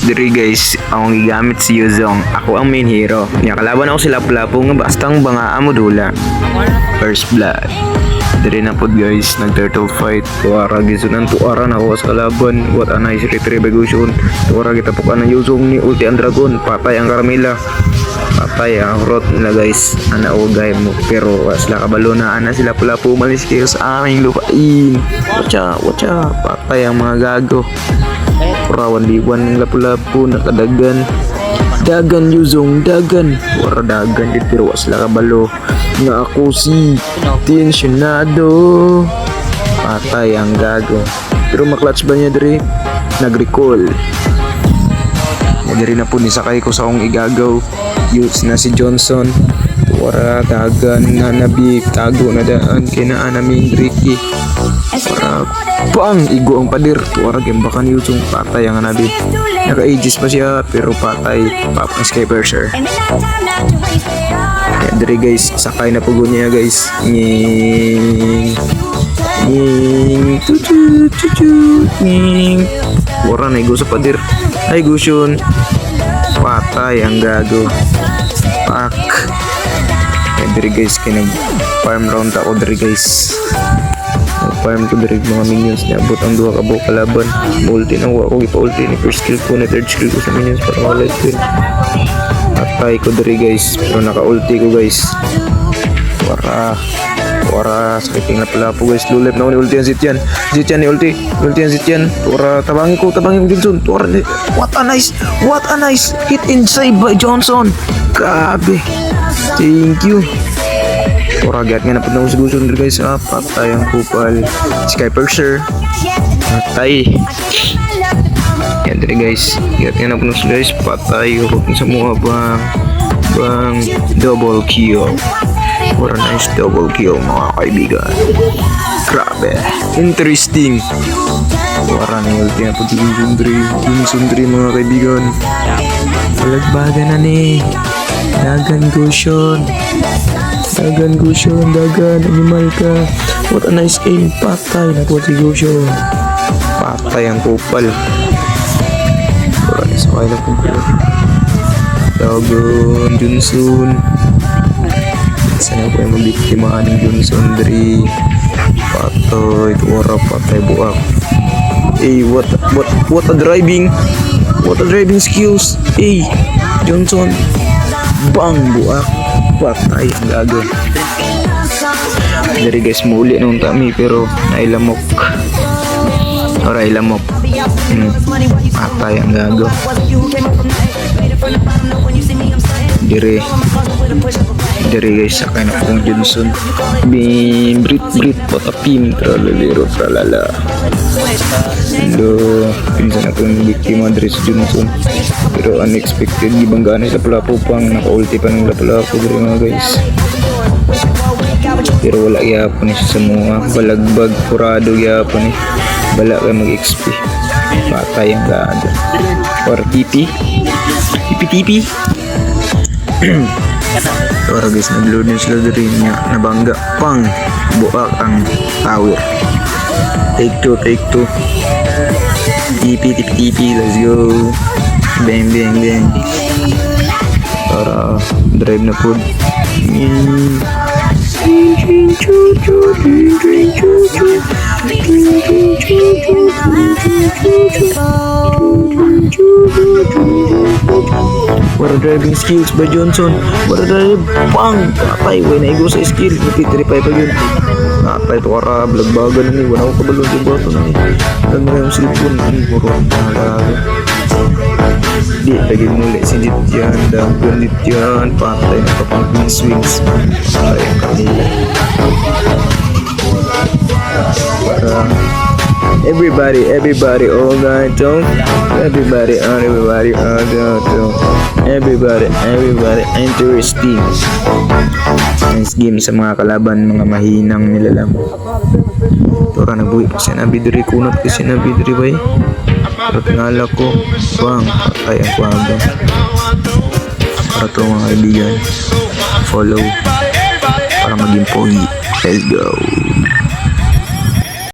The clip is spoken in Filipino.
Diri guys, akong gigamit si Yuzong. Ako ang main hero. Nya kalaban ako sila Lapu-Lapu nga bastang banga amo dula. First blood. Diri na pod guys, nag turtle fight. Tuara gisunan tuara na ako sa kalaban. What a nice retrieve gusion. Tuara kita pukan ng Yuzong ni ulti ang dragon. Patay ang Carmilla. Patay ang rot nila guys. Ana ugay mo pero sila kabalo na ana sila Lapu-Lapu umalis kayo sa aming lupain. Watcha. Patay ang mga gago. Purawan liwan ng Lapu-Lapu nakadagan. Dagan Yuzong, dagan. Wara dagan dit pero sila kabalo. Nga ako si tensionado. Patay ang gago. Pero maklatch ba niya diri? Nag-recall. Diri na po nisakay ko sa akong igagaw. Youths na si Johnson. Wara dagan na nabi tago na daan kina namin Ricky. Wara pang igo ang padir. Wara gembakan Yuzong patay ang nabi. Naka-ages pa siya pero patay. Papang Skyper sir. Kaya diri guys, sakay na po niya guys. Nying nying. Wara na igo sa padir. Ay gusion. Patay ang gago. Pak. Kaya diri guys, kinag farm round ako diri guys. Farm ko diri mga minions niya. Abot ang duha ka buo kalaban. Ulti na ako ipa-ulti ni first skill ko na third skill ko sa minions para maka-light kill. Patay ko diri guys. Pero naka-ulti ko guys. Wara sakiting na pala po guys. Lulep na ako ni ulti ang Zitian. Zitian ni ulti ang Zitian. Wara tabangin ko Johnson. Wara what a nice hit inside by Johnson. Grabe. Thank you. Wara gat nga na po na sa gusto nila guys. Patay ang kupal. Skyper sir. Patay. Yan dali guys. Gat nga na po na sa guys. Patay. Hukot sa mga bang double kill. What a nice double kill mga kaibigan. Grabe. Interesting. Wara na yung ulti na po yung sundri mga kaibigan. Palagbagan na ni. Dagan gusion. Dagan. Animal ka. What a nice aim. Patay na po si gusion. Patay ang kupal. Wara na sakay na kupal. Dagan Johnson. Sana ko yung mabiktimaan ng Johnson dari patay, wara patay buak. What a driving skills. Johnson bang buak patay ang gago. Dari guys muli nung tami pero nailamok. Patay ang gago. Diri guys sakay na pong Johnson. Brit patapim tralalero tralala. Pinsan akong biktima diri si Johnson. Pero unexpected gibanggaan sa Lapu-Lapu pang naka-ulti pa ng Lapu-Lapu diri mga guys. Pero wala gyapon siya sa mga balagbag purado gyapon eh. Bala kay mag-XP. Patay ang gaado. Or TP. Para guys, nag-load na sila diri niya. Nabangga pang buak ang tower. Take two. TP. Let's go. Bang. Para drive na po. Wala driving skills by Johnson. Wala drive bang patay. Wala na igo sa skill. Nagtitripay pa yun. Patay to kara. Blagbagan na ni. Wala ko kabalong sa bato na ni. Alam mo yung cellphone. Puro di lagi muli si Dityan. Dagan Dityan. Patay na kapag swings. Patay ang kanila. Para everybody all night long. Everybody interesting. Nice game sa mga kalaban, mga mahinang nilalang. Tora nagbuhi pa siya nabi diri kunot kasi nabi diri bay. Pero tinala ko bang patay ang kwaga. Para to mga kaibigan, follow para maging pogi. Let's go.